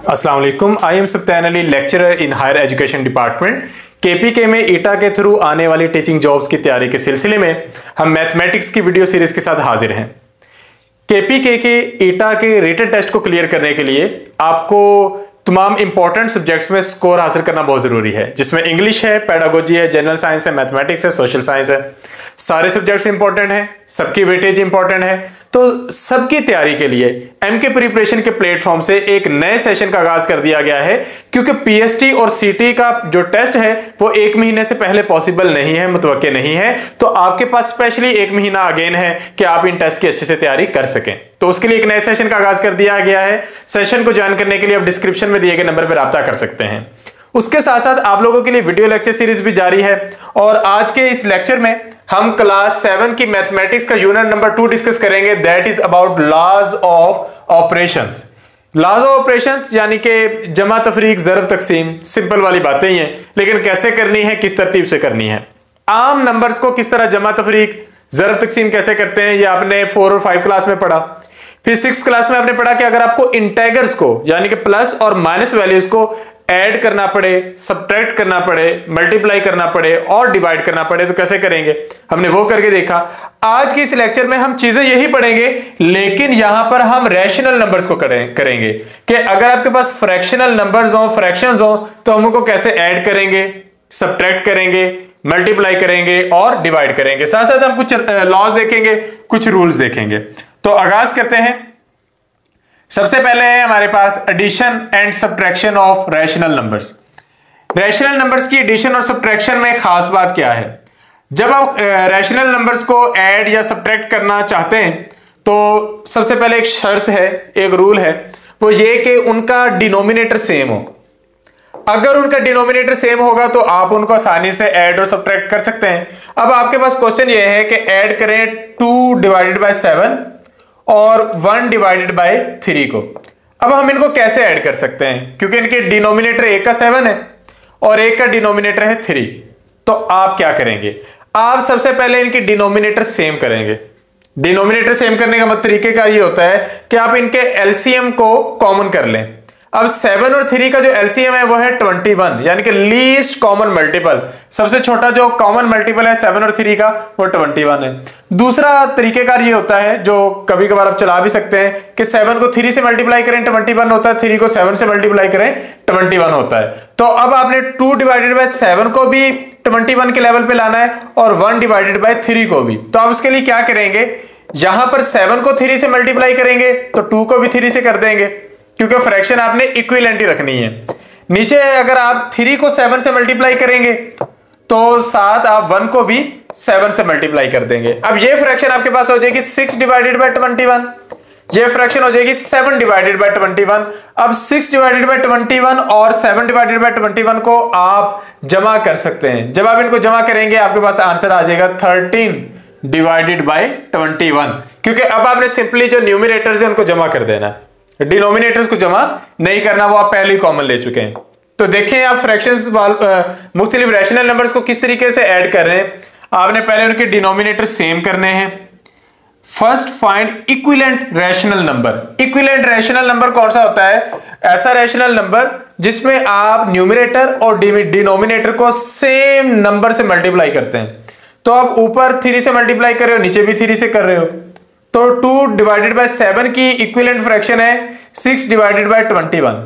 अस्सलाम वालेकुम। I am Sabtain Ali, lecturer in higher education department KPK में ईटा के थ्रू आने वाली टीचिंग जॉब्स की तैयारी के सिलसिले में हम मैथमेटिक्स की वीडियो सीरीज के साथ हाजिर हैं। केपीके के ईटा के रिटन टेस्ट को क्लियर करने के लिए आपको तमाम इंपॉर्टेंट सब्जेक्ट्स में स्कोर हासिल करना बहुत जरूरी है, जिसमें इंग्लिश है, पेडागोजी है, जनरल साइंस है, मैथमेटिक्स है, सोशल साइंस है। सारे सब्जेक्ट्स इंपॉर्टेंट हैं, सबकी वेटेज इंपॉर्टेंट है। तो सबकी तैयारी के लिए एमके प्रिपरेशन के प्लेटफॉर्म से एक नए सेशन का आगाज कर दिया गया है, क्योंकि पीएसटी और सीटी का जो टेस्ट है वो एक महीने से पहले पॉसिबल नहीं है, मुतवक्के नहीं है। तो आपके पास स्पेशली एक महीना अगेन है कि आप इन टेस्ट की अच्छे से तैयारी कर सकें। तो उसके लिए एक नए सेशन का आगाज कर दिया गया है। सेशन को ज्वाइन करने के लिए आप डिस्क्रिप्शन में दिए गए नंबर पर राब्ता कर सकते हैं। उसके साथ साथ आप लोगों के लिए वीडियो लेक्चर सीरीज भी जारी है, और आज के इस लेक्चर में हम क्लास 7 की मैथमेटिक्स का यूनिट नंबर 2 डिस्कस करेंगे। That is about laws of operations. Laws of operations यानी कि जमा, तफरीक, ज़रब, तकसीम, सिंपल वाली बातें ही हैं, लेकिन कैसे करनी है, किस तरतीब से करनी है। आम नंबर्स को किस तरह जमा, तफरीक, ज़रब, तकसीम कैसे करते हैं, ये आपने 4 और 5 क्लास में पढ़ा। फिर 6 क्लास में आपने पढ़ा कि अगर आपको इंटेगर्स को यानी कि प्लस और माइनस वैल्यूज को ऐड करना पड़े, सब्ट्रैक्ट करना पड़े, मल्टीप्लाई करना पड़े और डिवाइड करना पड़े तो कैसे करेंगे, हमने वो करके देखा। आज के इस लेक्चर में हम चीजें यही पढ़ेंगे, लेकिन यहां पर हम रैशनल नंबर्स को करेंगे कि अगर आपके पास फ्रैक्शनल नंबर्स हो, फ्रैक्शंस हो, तो हम उनको कैसे ऐड करेंगे, सब्ट्रैक्ट करेंगे, मल्टीप्लाई करेंगे और डिवाइड करेंगे। साथ साथ हम कुछ लॉज देखेंगे, कुछ रूल्स देखेंगे। तो आगाज करते हैं। सबसे पहले है हमारे पास addition and subtraction of rational numbers. Rational numbers की एडिशन और सब्ट्रैक्शन में खास बात क्या है, जब आप रैशनल नंबर्स को ऐड या सब्ट्रैक्ट करना चाहते हैं तो सबसे पहले एक शर्त है, एक रूल है, वो ये कि उनका डिनोमिनेटर सेम हो। अगर उनका डिनोमिनेटर सेम होगा तो आप उनको आसानी से ऐड और सब्ट्रैक्ट कर सकते हैं। अब आपके पास क्वेश्चन ये है कि ऐड करें 2 डिवाइडेड बाय 7 और 1 डिवाइडेड बाय 3 को। अब हम इनको कैसे ऐड कर सकते हैं, क्योंकि इनके डिनोमिनेटर एक का 7 है और एक का डिनोमिनेटर है 3। तो आप क्या करेंगे, आप सबसे पहले इनके डिनोमिनेटर सेम करेंगे। डिनोमिनेटर सेम करने का मतलब तरीके का ये होता है कि आप इनके एलसीएम को कॉमन कर लें। अब 7 और 3 का जो एलसीएम है वो है 21, यानी कि लीस्ट कॉमन मल्टीपल, सबसे छोटा जो कॉमन मल्टीपल है 7 और 3 का वो 21 है। दूसरा तरीकेकार ये होता है, जो कभी कभार आप चला भी सकते हैं, कि 7 को 3 से मल्टीप्लाई करें 21 होता है, 3 को 7 से मल्टीप्लाई करें 21 होता है। तो अब आपने 2 डिवाइडेड बाय 7 को भी 21 के लेवल पे लाना है और 1 डिवाइडेड बाय 3 को भी। तो आप उसके लिए क्या करेंगे, यहां पर 7 को 3 से मल्टीप्लाई करेंगे तो 2 को भी 3 से कर देंगे, क्योंकि फ्रैक्शन आपने इक्विवेलेंट ही रखनी है। नीचे अगर आप 3 को 7 से मल्टीप्लाई करेंगे तो साथ आप 1 को भी 7 से मल्टीप्लाई कर देंगे। अब ये फ्रैक्शन आपके पास हो जाएगी 6 डिवाइडेड बाय 21, ये फ्रैक्शन हो जाएगी 7 डिवाइडेड बाय 21। अब 6 डिवाइडेड बाय 21 और 7 डिवाइडेड बाय 21 को आप जमा कर सकते हैं। जब आप इनको जमा करेंगे आपके पास आंसर आ जाएगा 13 डिवाइडेड बाय 21, क्योंकि अब आपने सिंपली जो न्यूमरेटर्स है उनको जमा कर देना है, डिनोमिनेटर्स को जमा नहीं करना, वो आप पहले ही कॉमन ले चुके हैं। तो देखें आप फ्रैक्शंस मुख्तलिफ रैशनल नंबर्स को किस तरीके से ऐड कर रहे हैं। आपने पहले उनके डिनोमिनेटर सेम करने हैं। First find equivalent rational number. Equivalent rational number कौन सा होता है, ऐसा रैशनल नंबर जिसमें आप न्यूमरेटर और डिनोमिनेटर को सेम नंबर से मल्टीप्लाई करते हैं। तो आप ऊपर 3 से मल्टीप्लाई कर रहे हो, नीचे भी 3 से कर रहे हो, तो 2 डिवाइडेड बाय 7 की इक्विवेलेंट फ्रैक्शन है 6 डिवाइडेड बाय 21।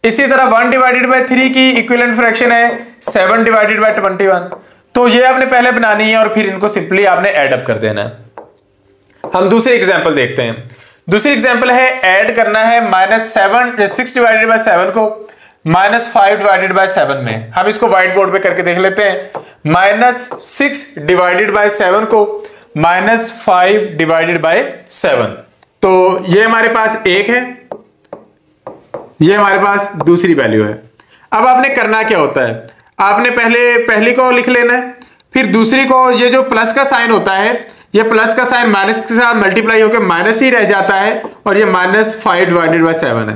इसी तरह 1 डिवाइडेड बाय 3 की इक्विवेलेंट फ्रैक्शन है 7 डिवाइडेड बाय 21। तो ये आपने पहले बनानी है और फिर इनको सिंपली आपने ऐड अप कर देना है। हम दूसरी एग्जांपल देखते हैं। दूसरी एग्जांपल है ऐड करना है -6 डिवाइडेड बाय 7 को -5 डिवाइडेड बाय 7 में। हम इसको व्हाइट बोर्ड पे करके देख लेते हैं। -6 डिवाइडेड बाय 7 को -5 डिवाइडेड बाय 7। तो ये हमारे पास एक है, ये हमारे पास दूसरी वैल्यू है। अब आपने करना क्या होता है, आपने पहली को लिख लेना है, फिर दूसरी को, ये जो प्लस का साइन होता है, ये प्लस का साइन माइनस के साथ मल्टीप्लाई होकर माइनस ही रह जाता है, और ये -5 डिवाइडेड बाय 7 है।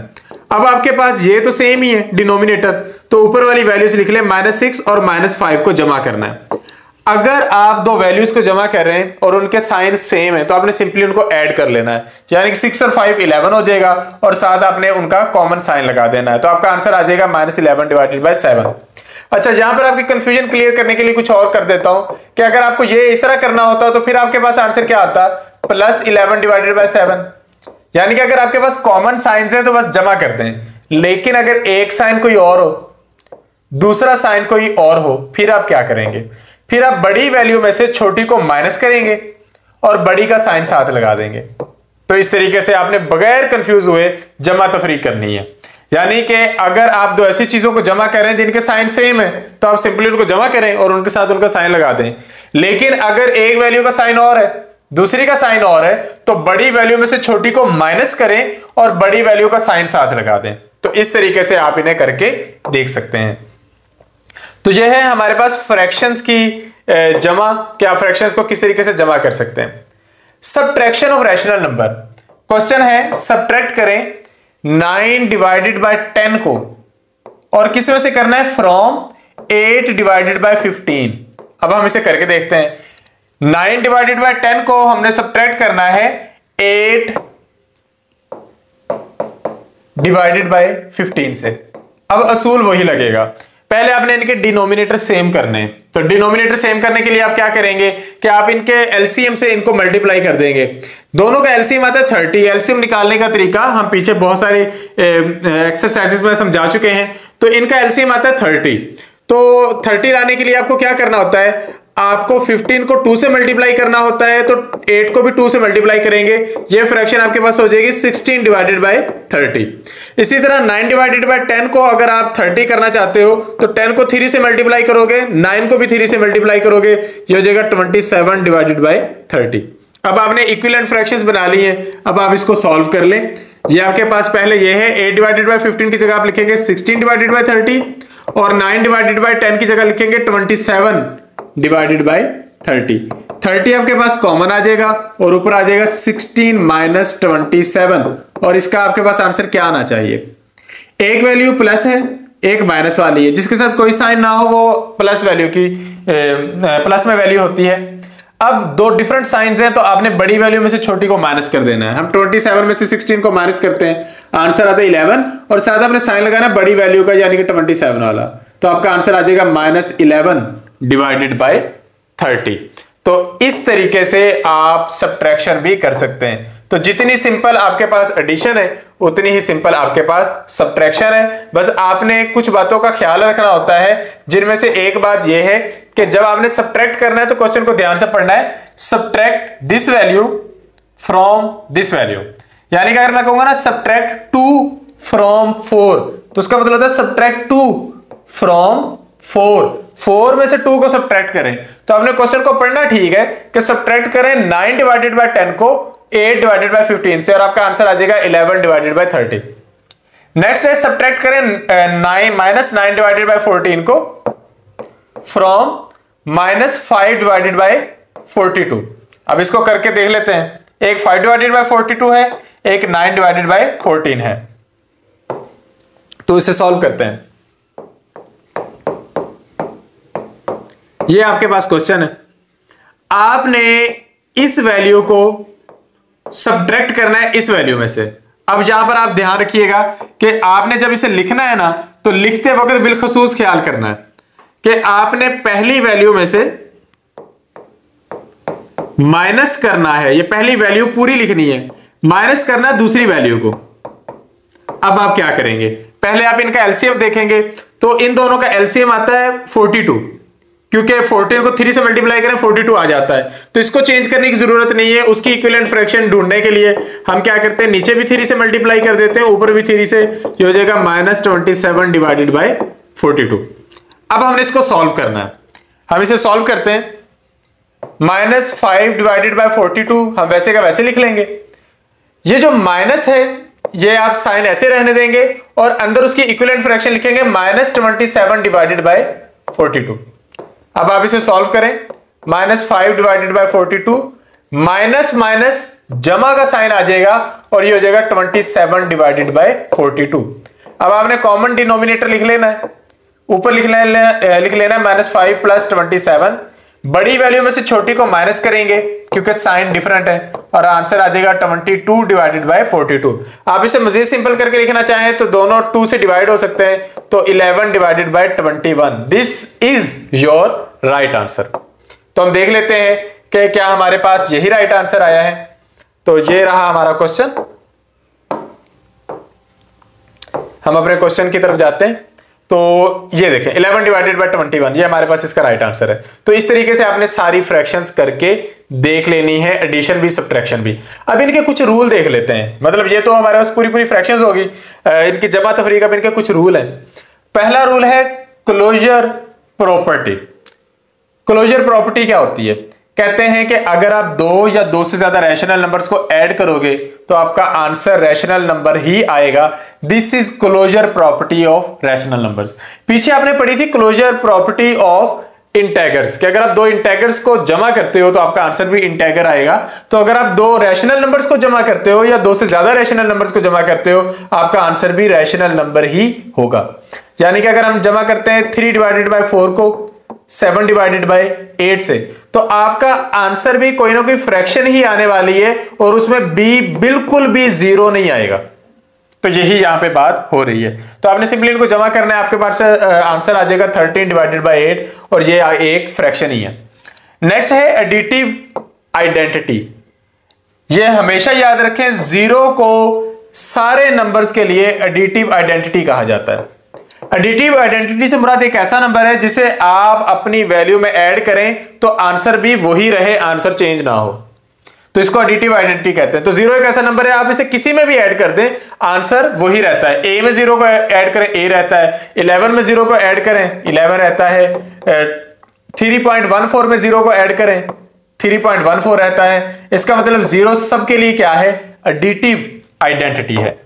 अब आपके पास ये तो सेम ही है डिनोमिनेटर, तो ऊपर वाली वैल्यूज लिख ले, -6 और -5 को जमा करना है। अगर आप दो वैल्यूज को जमा कर रहे हैं और उनके साइन सेम है तो आपने सिंपली उनको ऐड कर लेना है, यानी कि 6 और 5 11 हो जाएगा और साथ आपने उनका कॉमन साइन लगा देना है, तो आपका आंसर आ जाएगा -11 डिवाइडेड बाय 7। अच्छा, यहां पर आपकी कंफ्यूजन क्लियर करने के लिए कुछ और कर देता हूं कि अगर आपको ये इस तरह करना होता तो फिर आपके पास आंसर क्या आता, +11 डिवाइडेड बाय 7, यानी कि अगर आपके पास कॉमन साइंस है तो बस जमा करते हैं, लेकिन अगर एक साइन कोई और हो, दूसरा साइन कोई और हो, फिर आप क्या करेंगे, फिर आप बड़ी वैल्यू में से छोटी को माइनस करेंगे और बड़ी का साइन साथ लगा देंगे। तो इस तरीके से आपने बगैर कंफ्यूज हुए जमा तफरीक करनी है, यानी कि अगर आप दो ऐसी चीजों को जमा कर रहे हैं जिनके साइन सेम है तो आप सिंपली उनको जमा करें और उनके साथ उनका साइन लगा दें। लेकिन अगर एक वैल्यू का साइन और है, दूसरी का साइन और है, तो बड़ी वैल्यू में से छोटी को माइनस करें और बड़ी वैल्यू का साइन साथ लगा दें। तो इस तरीके से आप इन्हें करके देख सकते हैं। तो यह है हमारे पास फ्रैक्शंस की जमा, कि आप फ्रैक्शंस को किस तरीके से जमा कर सकते हैं। Subtraction of rational number, question है सबट्रैक्ट करें 9 डिवाइडेड बाय 10 को, और किस में से करना है, फ्रॉम 8 डिवाइडेड बाय 15। अब हम इसे करके देखते हैं। 9 डिवाइडेड बाय 10 को हमने सबट्रैक्ट करना है 8 डिवाइडेड बाय 15 से। अब असूल वही लगेगा, पहले आपने इनके डिनोमिनेटर सेम करने हैं। तो डिनोमिनेटर सेम करने के लिए आप क्या करेंगे कि आप इनके एलसीएम से इनको मल्टीप्लाई कर देंगे। दोनों का एलसीएम आता है 30। एलसीएम निकालने का तरीका हम पीछे बहुत सारे एक्सरसाइजेस में समझा चुके हैं। तो इनका एलसीएम आता है 30। तो 30 लाने के लिए आपको क्या करना होता है, आपको 15 को 2 से मल्टीप्लाई करना होता है, तो 8 को भी 2 से मल्टीप्लाई करेंगे, ये फ्रैक्शन आपके पास हो जाएगी 16 डिवाइडेड बाय 30। इसी तरह 9 डिवाइडेड बाय 10 को अगर आप 30 करना चाहते हो तो 10 को 3 से मल्टीप्लाई करोगे, 9 को भी 3 से मल्टीप्लाई करोगे, ये हो जाएगा 27 डिवाइडेड बाय 30। अब आपने इक्विवेलेंट फ्रैक्शंस बना लिए हैं, अब आप इसको सॉल्व कर लें। ये आपके पास पहले ये है 8 डिवाइडेड बाय 15 की जगह आप लिखेंगे 16 डिवाइडेड बाय 30, और 9 डिवाइडेड बाय 10 की जगह लिखेंगे 27 डिवाइडेड बाय 30। 30 आपके पास कॉमन आ जाएगा और ऊपर आ जाएगा 16 माइनस 27, और इसका आपके पास आंसर क्या आना चाहिए, एक वैल्यू प्लस है, एक माइनस वाली है, जिसके साथ कोई साइन ना हो वो प्लस वैल्यू की प्लस में वैल्यू होती है। अब दो डिफरेंट साइंस हैं तो आपने बड़ी वैल्यू में से छोटी को माइनस कर देना है। हम 27 में से 16 को माइनस करते हैं, आंसर आता है 11, और साथ आपने साइन लगाना बड़ी वैल्यू का यानी कि 27 वाला, तो आपका आंसर आ जाएगा -11 डिवाइडेड बाय 30। तो इस तरीके से आप सबट्रैक्शन भी कर सकते हैं। तो जितनी सिंपल आपके पास एडिशन है उतनी ही सिंपल आपके पास सबट्रैक्शन है। बस आपने कुछ बातों का ख्याल रखना होता है, जिनमें से एक बात यह है कि जब आपने सबट्रैक्ट करना है तो क्वेश्चन को ध्यान से पढ़ना है। Subtract this value from this value, यानी कि अगर मैं कहूंगा ना सबट्रैक्ट 2 फ्रॉम 4, तो उसका मतलब होता है सबट्रैक्ट 2 फ्रॉम 4 में से 2 को सबट्रैक्ट करें। तो आपने क्वेश्चन को पढ़ना ठीक है कि सबट्रैक्ट करें 9 डिवाइडेड बाय 10 को 8 डिवाइडेड बाय 15 से, और आपका आंसर आ जाएगा 11 डिवाइडेड बाय 30। नेक्स्ट है सबट्रैक्ट करें -9 डिवाइडेड बाय 14 को फ्रॉम -5 डिवाइडेड बाय 42। अब इसको करके देख लेते हैं। एक 5 डिवाइडेड बाय 42 है, एक 9 डिवाइडेड बाय 14 है। तो इसे सॉल्व करते हैं। ये आपके पास क्वेश्चन है, आपने इस वैल्यू को सबट्रैक्ट करना है इस वैल्यू में से। अब यहां पर आप ध्यान रखिएगा कि आपने जब इसे लिखना है ना, तो लिखते वक्त बिलखसूस ख्याल करना है कि आपने पहली वैल्यू में से माइनस करना है, ये पहली वैल्यू पूरी लिखनी है, माइनस करना है दूसरी वैल्यू को। अब आप क्या करेंगे, पहले आप इनका एलसीएम देखेंगे, तो इन दोनों का एलसीएम आता है 42, क्योंकि 14 को 3 से मल्टीप्लाई करें 42 आ जाता है। तो इसको चेंज करने की जरूरत नहीं है। उसकी इक्विवेलेंट फ्रैक्शन ढूंढने के लिए हम क्या करते हैं, नीचे भी 3 से मल्टीप्लाई कर देते हैं, ऊपर भी 3 से, ये हो जाएगा -27 डिवाइडेड बाय 42। अब हमने इसको सॉल्व करना है। हम इसे सॉल्व करते हैं। -5 डिवाइडेड बाय 42 हम वैसे का वैसे लिख लेंगे। ये जो माइनस है ये आप साइन ऐसे रहने देंगे और अंदर उसकी इक्विवेलेंट फ्रैक्शन लिखेंगे -27 डिवाइडेड बाय 42। अब आप इसे सॉल्व करें। -5 डिवाइडेड बाय 42, माइनस माइनस जमा का साइन आ जाएगा और ये हो जाएगा 27 डिवाइडेड बाय 42। अब आपने कॉमन डिनोमिनेटर लिख लेना है, ऊपर लिख लेना है -5 + 27, बड़ी वैल्यू में से छोटी को माइनस करेंगे क्योंकि साइन डिफरेंट है, और आंसर आ जाएगा 22 डिवाइडेड बाय 42। आप इसे मजीद सिंपल करके लिखना चाहें तो दोनों 2 से डिवाइड हो सकते हैं, तो 11 divided by 21। This is your right answer. तो हम देख लेते हैं कि क्या हमारे पास यही राइट आंसर आया है। तो ये रहा हमारा क्वेश्चन। हम अपने क्वेश्चन की तरफ जाते हैं। तो ये देखें 11 डिवाइडेड बाय 21, ये हमारे पास इसका राइट आंसर है। तो इस तरीके से आपने सारी फ्रैक्शंस करके देख लेनी है, एडिशन भी सब्ट्रैक्शन भी। अब इनके कुछ रूल देख लेते हैं। मतलब ये तो हमारे पास पूरी फ्रैक्शंस होगी, इनकी जमा तफरीक। अब इनके कुछ रूल हैं। पहला रूल है क्लोजर प्रॉपर्टी। क्लोजर प्रॉपर्टी क्या होती है? कहते हैं कि अगर आप 2 या 2 से ज्यादा रैशनल नंबर्स को ऐड करोगे तो आपका आंसर रैशनल नंबर ही आएगा। This is closure property of rational numbers. पीछे आपने पढ़ी थी क्लोजर प्रॉपर्टी ऑफ इंटेगर्स, कि अगर आप 2 इंटेगर्स को जमा करते हो तो आपका आंसर भी इंटेगर आएगा। तो अगर आप 2 रैशनल नंबर्स को जमा करते हो या 2 से ज्यादा रैशनल नंबर्स को जमा करते हो, आपका आंसर भी रैशनल नंबर ही होगा। यानी कि अगर हम जमा करते हैं 3 डिवाइडेड बाय 4 को 7 डिवाइडेड बाय 8 से, तो आपका आंसर भी कोई ना कोई फ्रैक्शन ही आने वाली है, और उसमें b बिल्कुल भी 0 नहीं आएगा। तो यही यहां पे बात हो रही है। तो आपने सिंपली इनको जमा करना है, आपके पास आंसर आ जाएगा 13 डिवाइडेड बाय 8, और ये एक फ्रैक्शन ही है। नेक्स्ट है एडिटिव आइडेंटिटी। ये हमेशा याद रखें, 0 को सारे नंबर्स के लिए एडिटिव आइडेंटिटी कहा जाता है। एडिटिव आइडेंटिटी से मुराद एक ऐसा नंबर है जिसे आप अपनी वैल्यू में ऐड करें तो आंसर भी वही रहे, आंसर चेंज ना हो, तो इसको एडिटिव आइडेंटिटी कहते हैं। तो 0 एक ऐसा नंबर है, आप इसे किसी में भी ऐड कर दें, आंसर वही रहता है। a में 0 को ऐड करें, a रहता है। 11 में 0 को ऐड करें, 11 रहता है। 3.14 में 0 को ऐड करें, 3.14 रहता है। इसका मतलब 0 सबके लिए क्या है? एडिटिव आइडेंटिटी है।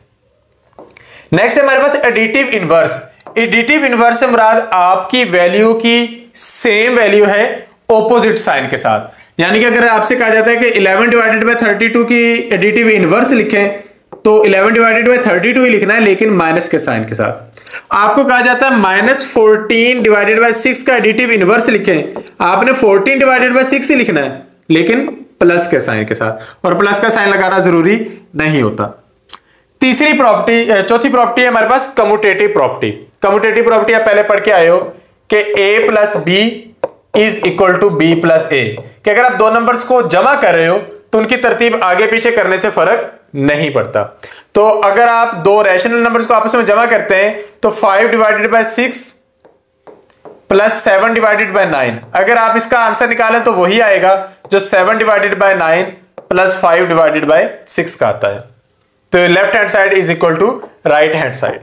नेक्स्ट है हमारे पास एडिटिव इनवर्स। एडिटिव इनवर्स से मुराद आपकी वैल्यू की सेम वैल्यू है ऑपोजिट साइन के साथ। यानी कि अगर आपसे कहा जाता है कि 11 डिवाइडेड बाय 32 की एडिटिव इनवर्स लिखें, तो 11 डिवाइडेड बाय 32 ही लिखना है, लेकिन माइनस के साइन के साथ। आपको कहा जाता है -14 डिवाइडेड बाय 6 का एडिटिव इनवर्स लिखें, आपने 14 डिवाइडेड बाय 6 ही लिखना है, लेकिन प्लस के साइन के साथ, और प्लस का साइन लगाना जरूरी नहीं होता। तीसरी प्रॉपर्टी, चौथी प्रॉपर्टी है हमारे पास कम्यूटेटिव प्रॉपर्टी। कम्यूटेटिव प्रॉपर्टी आप पहले पढ़ के आए हो कि a plus B is equal to B plus A, कि अगर आप 2 नंबर्स को जमा कर रहे हो तो उनकी तरतीब आगे पीछे करने से फर्क नहीं पड़ता। तो अगर आप 2 रैशनल नंबर्स को आपस में जमा करते हैं तो 5 divided by 6 plus 7 divided by 9, अगर आप इसका आंसर निकालें तो वही आएगा जो 7 divided by 9 plus 5 divided by 6 का आता है। तो left hand side is equal to right hand side.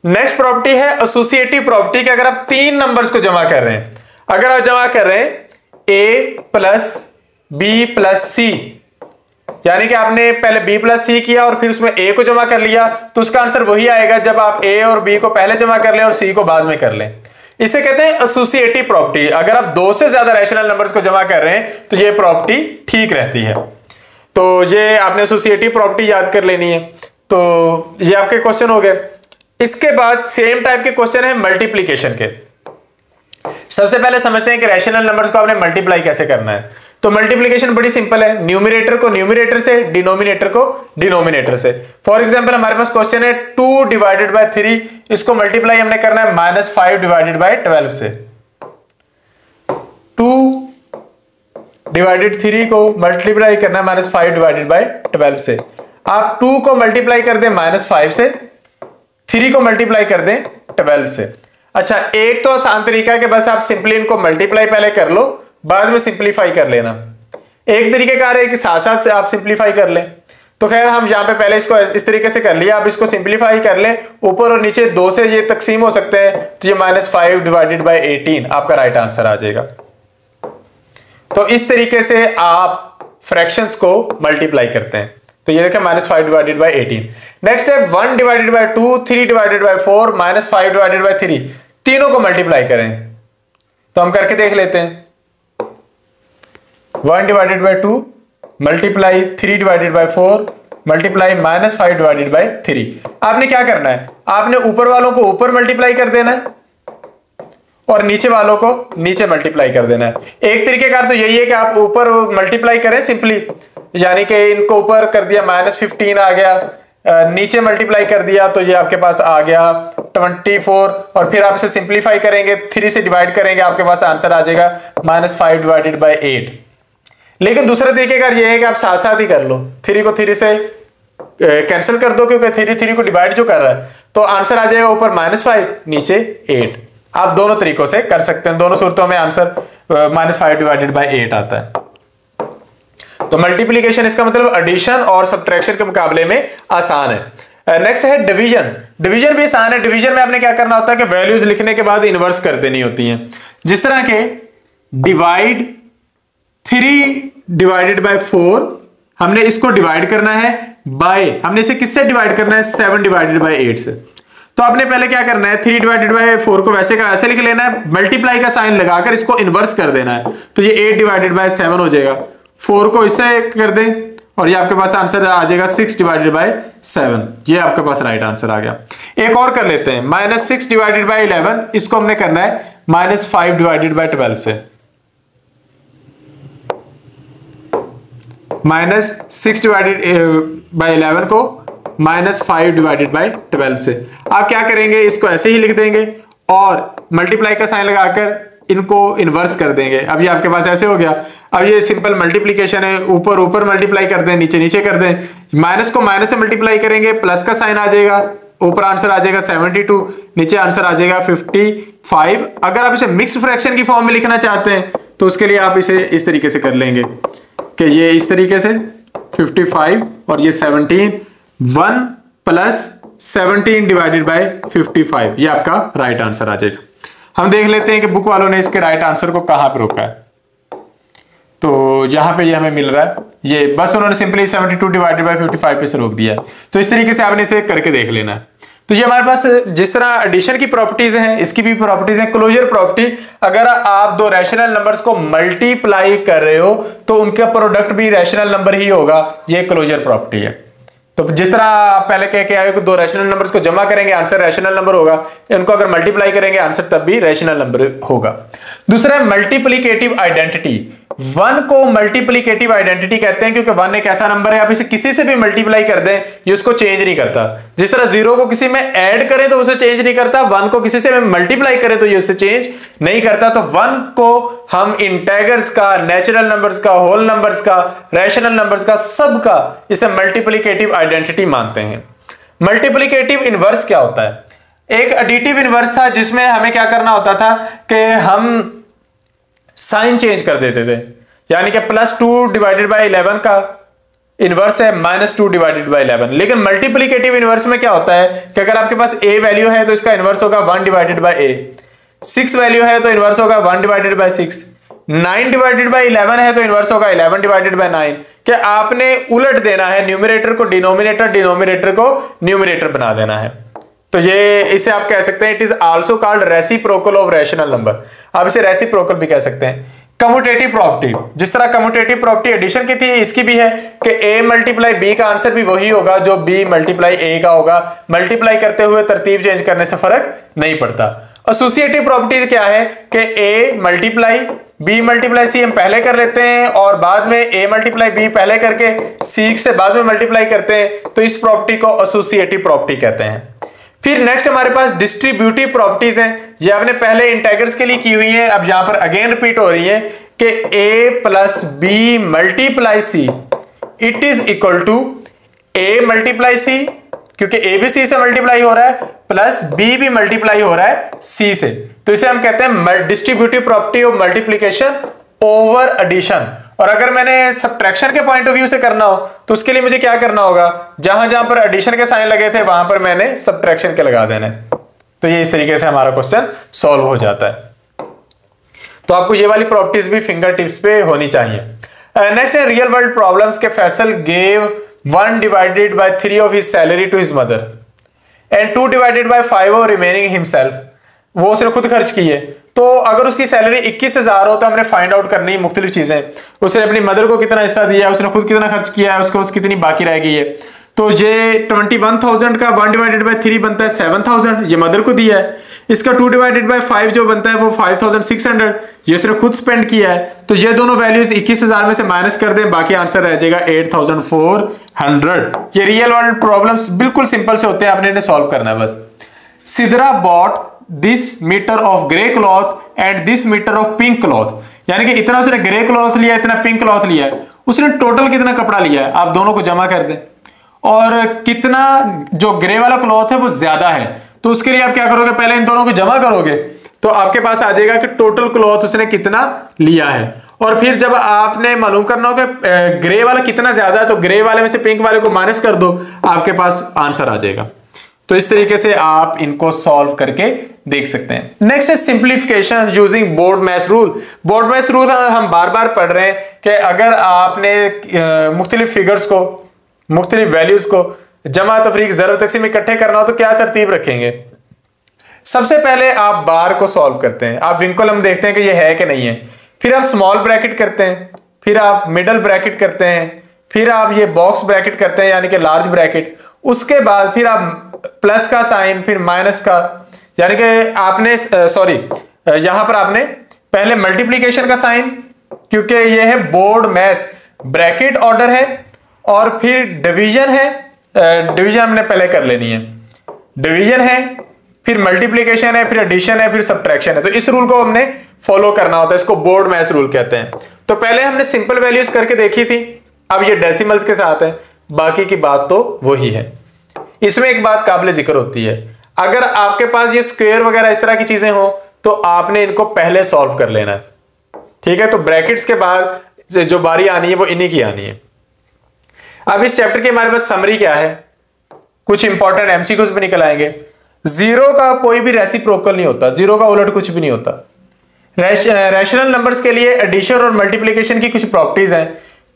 Next property है एसोसिएटिव प्रॉपर्टी, कि अगर आप 3 नंबर्स को जमा कर रहे हैं, अगर आप जमा कर रहे हैं a प्लस बी प्लस सी, यानी कि आपने पहले b प्लस सी किया और फिर उसमें a को जमा कर लिया, तो उसका आंसर वही आएगा जब आप a और b को पहले जमा कर लें और c को बाद में कर लें। इसे कहते हैं एसोसिएटिव प्रॉपर्टी। अगर आप 2 से ज्यादा रैशनल नंबर्स को जमा कर रहे हैं तो यह प्रॉपर्टी ठीक रहती है। तो ये आपने एसोसिएटिव प्रॉपर्टी याद कर लेनी है। तो ये आपके क्वेश्चन हो गए। इसके बाद सेम टाइप के क्वेश्चन है मल्टीप्लीकेशन के। सबसे पहले समझते हैं कि रैशनल नंबर्स को आपने मल्टीप्लाई कैसे करना है। तो मल्टीप्लीकेशन बड़ी सिंपल है, न्यूमरेटर को न्यूमरेटर से, डिनोमिनेटर को डिनोमिनेटर से। फॉर एग्जांपल हमारे पास क्वेश्चन है 2 डिवाइडेड बाय 3, इसको मल्टीप्लाई हमने करना है -5 डिवाइडेड बाय 12 से। 2 डिवाइडेड 3 को मल्टीप्लाई करना है -5 डिवाइडेड बाय 12 से। आप 2 को मल्टीप्लाई कर दें -5 से, 3 को मल्टीप्लाई कर दें 12 से। अच्छा, एक तो आसान तरीका है कि बस आप सिंपली इनको मल्टीप्लाई पहले कर लो, बाद में सिंपलीफाई कर लेना। एक तरीके का है कि साथ साथ से आप सिंपलीफाई कर लें। तो खैर हम यहां पे पहले इसको इस तरीके से कर लिया, आप इसको सिंपलीफाई कर लें। ऊपर और नीचे 2 से ये तकसीम हो सकते हैं, तो ये -5 डिवाइडेड बाय 18 आपका राइट आंसर आ जाएगा। तो इस तरीके से आप फ्रैक्शंस को मल्टीप्लाई करते हैं। तो ये देखें -5 डिवाइडेड बाय 18। नेक्स्ट है 1 divided by 2, 3 divided by 4, -5 divided by 3, तीनों को मल्टीप्लाई करें। तो हम करके देख लेते हैं। 1 divided by 2 multiply 3 divided by 4 multiply -5 divided by 3। आपने क्या करना है, आपने ऊपर वालों को ऊपर मल्टीप्लाई कर देना है और नीचे वालों को नीचे मल्टीप्लाई कर देना है। एक तरीके का तो यही है कि आप ऊपर मल्टीप्लाई करें सिंपली, यानी कि इनको ऊपर कर दिया -15 आ गया, नीचे मल्टीप्लाई कर दिया तो ये आपके पास आ गया 24, और फिर आप इसे सिंप्लीफाई करेंगे, 3 से डिवाइड करेंगे, आपके पास आंसर आ जाएगा -5/8। लेकिन दूसरा तरीके का ये है कि आप साथ साथ ही कर लो, 3 को 3 से कैंसिल कर दो, क्योंकि 3 को डिवाइड जो कर रहा है, तो आंसर आ जाएगा ऊपर -5 नीचे 8। आप दोनों तरीकों से कर सकते हैं, दोनों सूरतों में आंसर -5/8 आता है। तो मल्टीप्लिकेशन इसका मतलब एडिशन और सब्ट्रैक्शन के मुकाबले में आसान है। नेक्स्ट है डिवीजन। डिवीजन भी आसान है। डिवीजन में आपने क्या करना होता है कि वैल्यूज लिखने के बाद इनवर्स कर देनी होती हैं। जिस तरह के डिवाइड 3/4, हमने इसको डिवाइड करना है बाय, हमने इसे किससे डिवाइड करना है 7/8 से। तो आपने पहले क्या करना है 3/4 को वैसे का वैसे लिख लेना है, मल्टीप्लाई का साइन लगाकर इसको इनवर्स कर देना है, तो ये 8/7 हो जाएगा। 4 को इससे कर दें और ये आपके पास आंसर आ जाएगा 6/7। ये आपके पास राइट आंसर आ गया। एक और कर लेते हैं, -6/11, इसको हमने करना है -5/12 से। -6/11 को -5/12 से। आप क्या करेंगे, इसको ऐसे ही लिख देंगे और मल्टीप्लाई का साइन लगाकर इनको इनवर्स कर देंगे। अब ये आपके पास ऐसे हो गया। अब ये सिंपल मल्टीप्लिकेशन है, ऊपर ऊपर मल्टीप्लाई कर दें, नीचे नीचे कर दें। माइनस को माइनस से मल्टीप्लाई करेंगे, प्लस का साइन आ जाएगा, ऊपर आंसर आ जाएगा 72, नीचे आंसर आ जाएगा 55। अगर आप इसे मिक्स फ्रैक्शन की फॉर्म में लिखना चाहते हैं तो उसके लिए आप इसे इस तरीके से कर लेंगे कि ये इस तरीके से 55 और ये 17, 1 + 17/55, ये आपका राइट आंसर आ जाएगा। हम देख लेते हैं कि बुक वालों ने इसके राइट आंसर को कहां पर रोका है। तो यहां पे ये हमें मिल रहा है, ये बस उन्होंने सिंपली 72/55 पे से रोक दिया है। तो इस तरीके से आपने इसे करके देख लेना है। तो ये हमारे पास जिस तरह एडिशन की प्रॉपर्टीज हैं, इसकी भी प्रॉपर्टीज हैं। क्लोजर प्रॉपर्टी, अगर आप दो रैशनल नंबर्स को मल्टीप्लाई कर रहे हो तो उनका प्रोडक्ट भी रैशनल नंबर ही होगा, ये क्लोजर प्रॉपर्टी है। तो जिस तरह आप पहले कह के आए हो कि दो रैशनल नंबर्स को जमा करेंगे आंसर रैशनल नंबर होगा, इनको अगर मल्टीप्लाई करेंगे आंसर तब भी रैशनल नंबर होगा। दूसरा है मल्टीप्लिकेटिव आइडेंटिटी। 1 को मल्टीप्लिकेटिव आइडेंटिटी कहते हैं क्योंकि 1 एक ऐसा नंबर है, आप इसे किसी से भी मल्टीप्लाई कर दें ये उसको चेंज नहीं करता। जिस तरह 0 को किसी में ऐड करें तो उसे चेंज नहीं करता, 1 को किसी से मल्टीप्लाई करें तो ये उसे चेंज नहीं करता। तो 1 को हम इंटेगर्स का, नेचुरल नंबर्स का, होल नंबर्स का, रैशनल नंबर्स का, सबका इसे मल्टीप्लिकेटिव आइडेंटिटी मानते हैं। मल्टीप्लिकेटिव इनवर्स क्या होता है? एक एडिटिव इनवर्स था जिसमें हमें क्या करना होता था कि हम साइन चेंज कर देते थे, यानी कि +2/11 का इनवर्स है -2/11। लेकिन मल्टीप्लिकेटिव इनवर्स में क्या होता है कि अगर आपके पास a वैल्यू है तो इसका इनवर्स होगा 1/a, 6 वैल्यू है तो इनवर्स होगा 1/6, 9/11 है तो इनवर्स होगा 11/9। कि आपने उलट देना है, न्यूमरेटर को डिनोमिनेटर, डिनोमिनेटर को न्यूमरेटर बना देना है। तो ये इसे आप कह सकते हैं it is also called reciprocal of rational number. आप इसे रेसिप्रोकल भी कह सकते हैं। कम्यूटेटिव प्रॉपर्टी, जिस तरह कम्यूटेटिव प्रॉपर्टी एडिशन की थी, इसकी भी है कि a × b का आंसर भी वही होगा जो b × a का होगा। मल्टीप्लाई करते हुए तरतीब चेंज करने से फर्क नहीं पड़ता। एसोसिएटिव प्रॉपर्टी क्या है कि a × b × c हम पहले कर लेते हैं और बाद में a × b पहले करके c से बाद में मल्टीप्लाई करते हैं, तो इस प्रॉपर्टी को एसोसिएटिव प्रॉपर्टी कहते हैं। फिर नेक्स्ट हमारे पास डिस्ट्रीब्यूटिव प्रॉपर्टीज हैं। ये आपने पहले इंटेगर्स के लिए की हुई है, अब यहां पर अगेन रिपीट हो रही है कि a + b × c it is equal to a × c, क्योंकि a भी c से मल्टीप्लाई हो रहा है, प्लस b भी मल्टीप्लाई हो रहा है c से। तो इसे हम कहते हैं distributive property of multiplication over addition. और अगर मैंने सब्ट्रैक्शन के पॉइंट ऑफ व्यू से करना हो तो उसके लिए मुझे क्या करना होगा, जहां जहां पर एडिशन के साइन लगे थे वहां पर मैंने सब्ट्रैक्शन के लगा देने। तो ये इस तरीके से हमारा क्वेश्चन सॉल्व हो जाता है। तो आपको ये वाली प्रॉपर्टीज भी फिंगर टिप्स पे होनी चाहिए। नेक्स्ट है रियल वर्ल्ड प्रॉब्लम्स के Faisal gave 1/3 of his salary to his mother and 2/5 of remaining himself. वो उसने खुद खर्च की है। तो अगर उसकी सैलरी 21,000 हो तो हमने फाइंड आउट करनी मुख्तलिफ चीजें। उसने अपनी मदर को कितना हिस्सा दिया है, उसने खुद कितना खर्च किया है, उसको कितनी बाकी रह गई है। तो ये 21,000 का 1 डिवाइडेड बाय 3 बनता है 7,000, ये मदर को दिया है। इसका 2 डिवाइडेड बाय 5 जो बनता है वो 5,600, ये उसने खुद स्पेंड किया है। तो ये दोनों वैल्यूज 21,000 में से माइनस कर दें, बाकी आंसर रह जाएगा 8,400। ये रियल वर्ल्ड प्रॉब्लम्स बिल्कुल सिंपल से होते हैं, आपने इन्हें सॉल्व करना है बस। Sidra bought this metre of grey cloth and this metre of pink cloth, यानी कि इतना उसने ग्रे क्लॉथ लिया, इतना पिंक क्लॉथ लिया है, उसने टोटल कितना कपड़ा लिया है, आप दोनों को जमा कर दें। और कितना जो ग्रे वाला क्लॉथ है वो ज्यादा है, तो उसके लिए आप क्या करोगे, पहले इन दोनों को जमा करोगे तो आपके पास आ जाएगा कि टोटल क्लॉथ उसने कितना लिया है। और फिर जब आपने मालूम करना हो कि ग्रे वाला कितना ज्यादा है, तो ग्रे वाले में से पिंक वाले को माइनस कर दो, आपके पास आंसर आ जाएगा। तो इस तरीके से आप इनको सॉल्व करके देख सकते हैं। नेक्स्ट है simplification using BODMAS rule. BODMAS rule हम बार बार पढ़ रहे हैं कि अगर आपने मुख्तलिफ फिगर्स को, मुख्तलिफ वैल्यूज को जमा, तफरीक, ज़रब, तक़सीम इकट्ठे करना हो तो क्या तरतीब रखेंगे। सबसे पहले आप बार को सॉल्व करते हैं, आप विंकुलम देखते हैं कि ये है कि नहीं है, फिर आप स्मॉल ब्रैकेट करते हैं, फिर आप मिडल ब्रैकेट करते हैं, फिर आप ये बॉक्स ब्रैकेट करते हैं यानी कि लार्ज ब्रैकेट, उसके बाद फिर आप प्लस का साइन, फिर माइनस का, यानी कि आपने यहां पर आपने पहले मल्टीप्लीकेशन का साइन, क्योंकि ये है बोर्ड मैश, ब्रैकेट ऑर्डर है, और फिर डिवीजन है, डिवीजन हमने पहले कर लेनी है, डिवीजन है, फिर मल्टीप्लीकेशन है, फिर एडिशन है, फिर सब्ट्रैक्शन है। तो इस रूल को हमने फॉलो करना होता है, इसको बोर्ड मैश रूल कहते हैं। तो पहले हमने सिंपल वैल्यूज करके देखी थी, अब ये डेसिमल्स के साथ है, बाकी की बात तो वही है। इसमें एक बात काबिल जिक्र होती है, अगर आपके पास ये स्क्वायर वगैरह इस तरह की चीजें हो तो आपने इनको पहले सॉल्व कर लेना है, ठीक है। तो ब्रैकेट्स के बाद जो बारी आनी है वो इन्हीं की आनी है। अब इस चैप्टर की हमारे पास समरी क्या है, कुछ इंपॉर्टेंट एमसीक्यूज भी निकल आएंगे। जीरो का कोई भी रेसिप्रोकल नहीं होता, जीरो का उलट कुछ भी नहीं होता। रैशनल नंबर्स के लिए एडिशन और मल्टीप्लीकेशन की कुछ प्रॉपर्टीज हैं,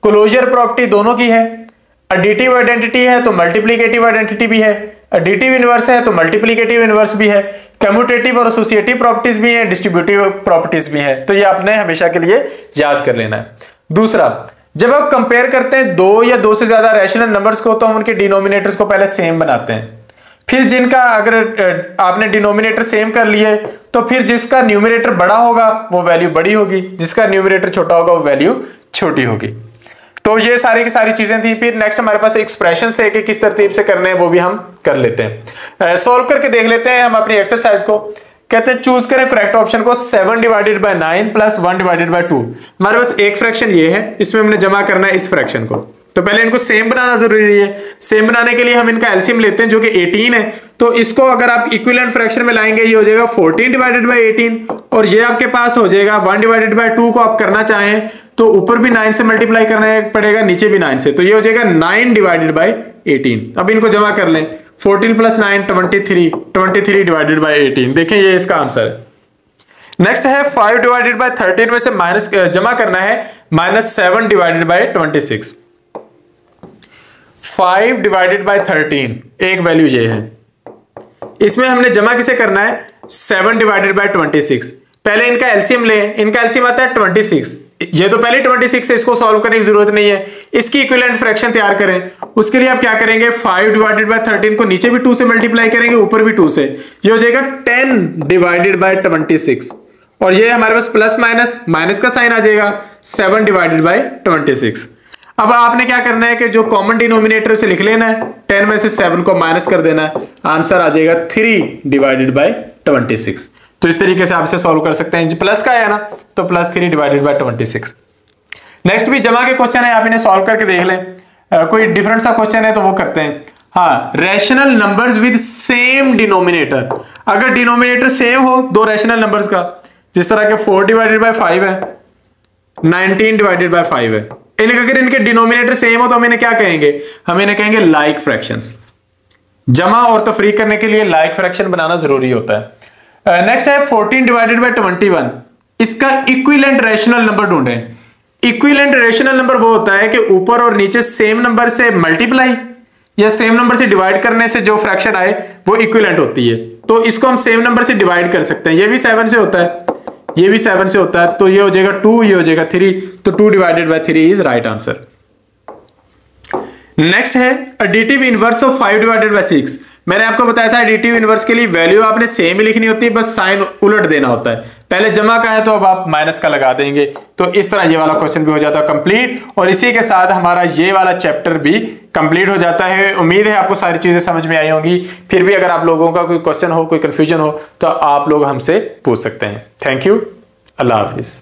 क्लोजर प्रॉपर्टी दोनों की है, एडिटिव आइडेंटिटी है तो मल्टीप्लिकेटिव आइडेंटिटी भी है, एडिटिव इनवर्स है तो मल्टीप्लिकेटिव इनवर्स भी है, कम्यूटेटिव और एसोसिएटिव प्रॉपर्टीज भी है, डिस्ट्रीब्यूटिव प्रॉपर्टीज भी है। तो ये आपने हमेशा के लिए याद कर लेना है। दूसरा, जब आप कंपेयर करते हैं दो या दो से ज्यादा रैशनल नंबर्स को, तो हम उनके डिनोमिनेटर्स को पहले सेम बनाते हैं, फिर जिनका अगर आपने डिनोमिनेटर सेम कर लिए तो फिर जिसका न्यूमरेटर बड़ा होगा वो वैल्यू बड़ी होगी, जिसका न्यूमरेटर छोटा होगा वो वैल्यू छोटी होगी। तो ये सारी की सारी चीजें थी। फिर नेक्स्ट हमारे पास एक्सप्रेशंस थे कि किस तरतीब से करने हैं, वो भी हम कर लेते हैं। सॉल्व करके देख लेते हैं हम अपनी एक्सरसाइज को। कहते हैं चूज करें करेक्ट ऑप्शन को, 7 divided by 9 plus 1 divided by 2। हमारे पास एक फ्रैक्शन ये है, इसमें हमने जमा करना है इस फ्रैक्शन को, तो पहले इनको सेम बनाना जरूरी है। सेम बनाने के लिए हम इनका एलसीएम लेते हैं जो कि 18 है, तो इसको अगर आप इक्विवेलेंट फ्रैक्शन में लाएंगे ये हो जाएगा 14 डिवाइडेड बाय 18, और ये आपके पास हो जाएगा 1 डिवाइडेड बाय 2 को आप करना चाहें तो ऊपर भी 9 से मल्टीप्लाई करना पड़ेगा, नीचे भी 9 से, तो ये हो जाएगा 9 डिवाइडेड बाय 18। अब इनको जमा कर लें, 14 प्लस 9 23 डिवाइडेड बाय 18। देखें ये इसका आंसर है। नेक्स्ट है 5 डिवाइडेड बाय 13 में से माइनस जमा करना है -7 डिवाइडेड बाय 26। 5 डिवाइडेड बाय 13 एक वैल्यू ये है, इसमें हमने जमा किसे करना है 7 डिवाइडेड बाय 26। पहले इनका एलसीएम लें, इनका एलसीएम आता है 26, ये तो पहले 26 है, इसको सॉल्व करने की जरूरत नहीं है। इसकी इक्विवेलेंट फ्रैक्शन तैयार करें, उसके लिए आप क्या करेंगे 5 डिवाइडेड बाय 13 को नीचे भी 2 से मल्टीप्लाई करेंगे, ऊपर भी 2 से, ये हो जाएगा 10 डिवाइडेड बाय 26, और ये हमारे पास प्लस माइनस का साइन आ जाएगा 7 डिवाइडेड बाय 26। अब आपने क्या करना है कि जो कॉमन डिनोमिनेटर उसे लिख लेना है, 10 में से 7 को माइनस कर देना है, आंसर आ जाएगा 3 डिवाइडेड बाय 26। तो इस तरीके से आप इसे सॉल्व कर सकते हैं, प्लस का है ना तो +3 डिवाइडेड बाय 26। नेक्स्ट भी जमा के क्वेश्चन है, आप इन्हें सॉल्व करके देख लें। कोई डिफरेंट सा क्वेश्चन है तो वो करते हैं। हाँ, rational numbers with same denominator, अगर डिनोमिनेटर सेम हो दो रैशनल नंबर्स का, जिस तरह के 4 डिवाइडेड बाय 5 है, 19 डिवाइडेड बाय 5 है, अगर इनके डिनोमिनेटर सेम हो तो हम इन्हें क्या कहेंगे, हम इन्हें कहेंगे लाइक फ्रैक्शंस। जमा और तफरीक करने के लिए लाइक फ्रैक्शन बनाना जरूरी होता है। नेक्स्ट है 14 डिवाइडेड बाय 21, इसका इक्विवेलेंट रैशनल नंबर ढूंढें। इक्विवेलेंट रैशनल नंबर वो होता है कि ऊपर और नीचे सेम नंबर से मल्टीप्लाई या सेम नंबर से डिवाइड करने से जो फ्रैक्शन आए वो इक्विवेलेंट होती है। तो इसको हम सेम नंबर से डिवाइड कर सकते हैं, ये भी 7 से होता है, ये भी 7 से होता है, तो ये हो जाएगा 2, ये हो जाएगा 3, तो 2 divided by 3 is right answer. Next है additive inverse of 5 divided by 6। मैंने आपको बताया था एडिटिव इनवर्स के लिए वैल्यू आपने सेम ही लिखनी होती है, बस साइन उलट देना होता है। पहले जमा का है तो अब आप माइनस का लगा देंगे, तो इस तरह ये वाला क्वेश्चन भी हो जाता है कंप्लीट। और इसी के साथ हमारा ये वाला चैप्टर भी कंप्लीट हो जाता है। उम्मीद है आपको सारी चीजें समझ में आई होंगी। फिर भी अगर आप लोगों का कोई क्वेश्चन हो, कोई कंफ्यूजन हो, तो आप लोग हमसे पूछ सकते हैं। Thank you, Allah Hafiz.